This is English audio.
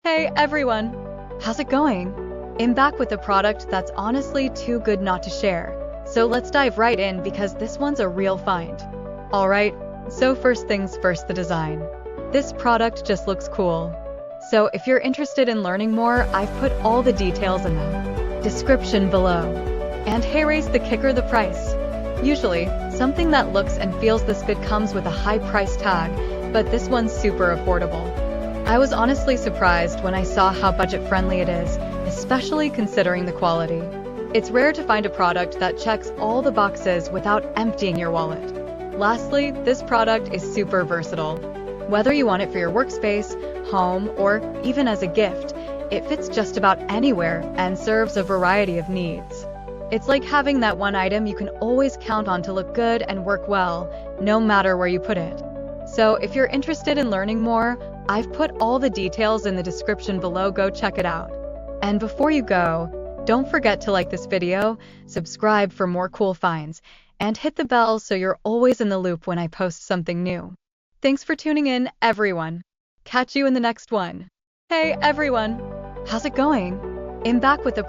Hey everyone! How's it going? I'm back with a product that's honestly too good not to share. So let's dive right in because this one's a real find. Alright, so first things first, the design. This product just looks cool. So if you're interested in learning more, I've put all the details in the description below. And here's the kicker, the price. Usually, something that looks and feels this good comes with a high price tag, but this one's super affordable. I was honestly surprised when I saw how budget-friendly it is, especially considering the quality. It's rare to find a product that checks all the boxes without emptying your wallet. Lastly, this product is super versatile. Whether you want it for your workspace, home, or even as a gift, it fits just about anywhere and serves a variety of needs. It's like having that one item you can always count on to look good and work well, no matter where you put it. So if you're interested in learning more, I've put all the details in the description below, go check it out. And before you go, don't forget to like this video, subscribe for more cool finds, and hit the bell so you're always in the loop when I post something new. Thanks for tuning in, everyone. Catch you in the next one. Hey everyone! How's it going? I'm back with a